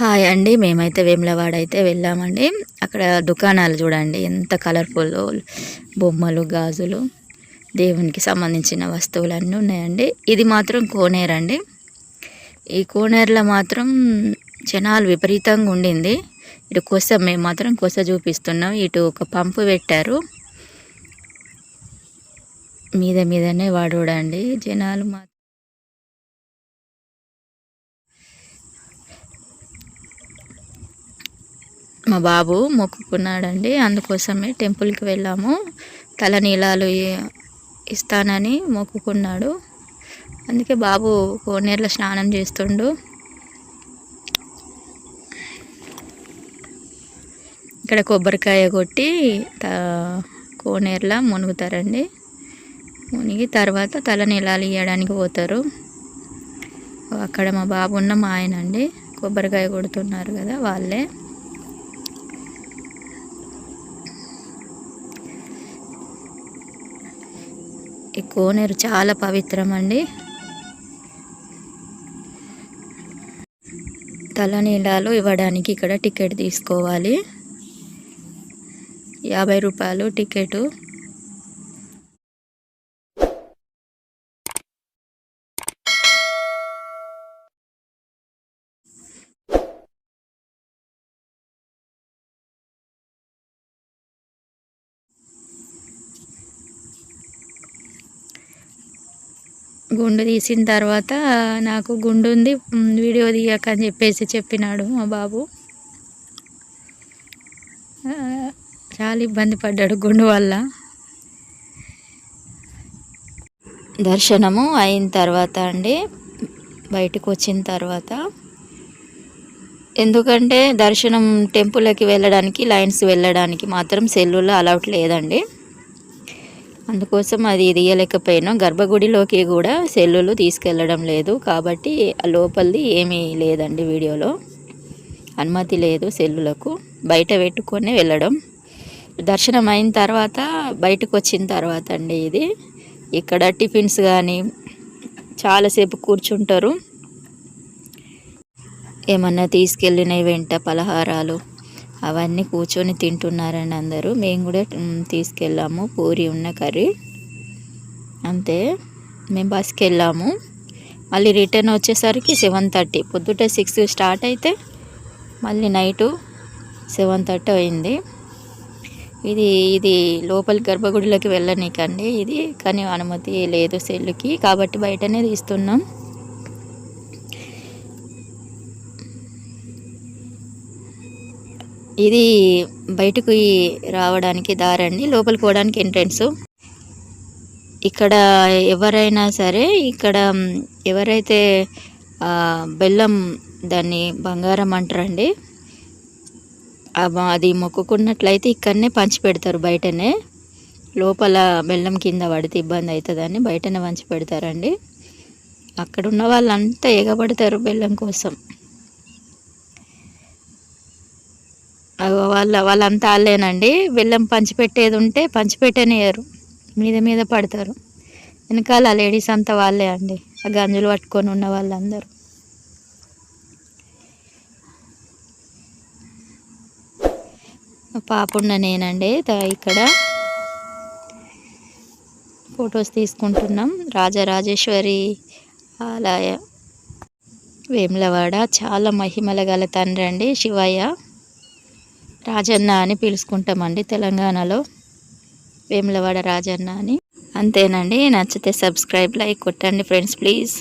Hi అండి. మేమైతే వేములవాడ అయితే వెళ్ళామండి. అక్కడ దుకాణాలు చూడండి ఎంత కలర్ఫుల్ బొమ్మలు, గాజులు, దేవునికి సంబంధించిన వస్తువులు అన్నీ ఉన్నాయండి. ఇది మాత్రం కోనేరు అండి. ఈ కోనేరులో మాత్రం జనాలు విపరీతంగా ఉండింది. ఇటు కొస మేము మాత్రం కొస చూపిస్తున్నాం. ఇటు ఒక పంపు పెట్టారు, మీదనే వాడోడండి జనాలు మా బాబు మొక్కుకున్నాడండి, అందుకోసమే టెంపుల్కి వెళ్ళాము. తలనీలాలు ఇస్తానని మొక్కుకున్నాడు, అందుకే బాబు కోనేరులో స్నానం చేస్తుండు. ఇక్కడ కొబ్బరికాయ కొట్టి కోనేరులో మునుగుతారండి. మునిగి తర్వాత తలనీలాలు ఇవ్వడానికి పోతారు. అక్కడ మా బాబు ఉన్న మా ఆయన అండి, కొబ్బరికాయ కొడుతున్నారు కదా వాళ్ళే. ఈ కోనేరు చాలా పవిత్రం అండి. తలనీలాలు ఇవ్వడానికి ఇక్కడ టికెట్ తీసుకోవాలి, 50 రూపాయలు టికెటు. గుండు తీసిన తర్వాత నాకు గుండు ఉంది, వీడియో తీయక అని చెప్పినాడు మా బాబు. చాలా ఇబ్బంది పడ్డాడు గుండు వల్ల. దర్శనము అయిన తర్వాత అండి, బయటకు వచ్చిన తర్వాత, ఎందుకంటే దర్శనం టెంపుల్కి వెళ్ళడానికి లైన్స్ వెళ్ళడానికి మాత్రం సెల్లులో అలౌట్ లేదండి. అందుకోసం అది తీయలేకపోయినాం. గర్భగుడిలోకి కూడా సెల్లులు తీసుకెళ్ళడం లేదు, కాబట్టి లోపలిది ఏమీ లేదండి. వీడియోలో అనుమతి లేదు సెల్లులకు, బయట పెట్టుకొని వెళ్ళడం. దర్శనం అయిన తర్వాత బయటకు వచ్చిన తర్వాత అండి ఇది, ఇక్కడ టిఫిన్స్ కానీ చాలాసేపు కూర్చుంటారు. ఏమన్నా తీసుకెళ్ళినవి వెంట పలహారాలు అవన్నీ కూర్చొని తింటున్నారండి అందరూ. మేము కూడా తీసుకెళ్ళాము, పూరి ఉన్న కర్రీ. అంతే, మేము బస్కి వెళ్ళాము. మళ్ళీ రిటర్న్ వచ్చేసరికి 7:30, పొద్దుట 6 స్టార్ట్ అయితే మళ్ళీ నైటు 7:30 అయింది. ఇది లోపలి గర్భగుడిలోకి వెళ్ళనీకండి ఇది, కానీ అనుమతి లేదు సెల్లుకి, కాబట్టి బయటనే తీస్తున్నాం. ఇది బయటకు రావడానికి దారండి, లోపలికి పోవడానికి ఎంట్రన్స్. ఇక్కడ ఎవరైనా సరే, ఇక్కడ ఎవరైతే బెల్లం, దాన్ని బంగారం అంటారండి, అది మొక్కుకున్నట్లయితే ఇక్కడనే పంచి పెడతారు బయటనే. లోపల బెల్లం కింద పడితే ఇబ్బంది అవుతుందని బయటనే పంచి పెడతారండి. అక్కడ ఉన్న వాళ్ళంతా ఎగబడతారు బెల్లం కోసం. వాళ్ళంతా వాళ్ళేనండి, బెల్లం పంచిపెట్టేది ఉంటే పంచిపెట్టనియరు, మీద పడతారు. వెనకాల లేడీస్ అంతా వాళ్ళే అండి, ఆ గంజులు పట్టుకొని ఉన్న వాళ్ళందరూ. పాపున్న నేనండి ఇక్కడ ఫొటోస్ తీసుకుంటున్నాం. రాజరాజేశ్వరి ఆలయ వేములవాడ చాలా మహిమల గల తండ్రి అండి శివయ్య. రాజన్న అని పిలుచుకుంటామండి తెలంగాణలో, వేములవాడ రాజన్న అని. అంతేనండి. నచ్చితే సబ్స్క్రైబ్, లైక్ కొట్టండి ఫ్రెండ్స్ ప్లీజ్.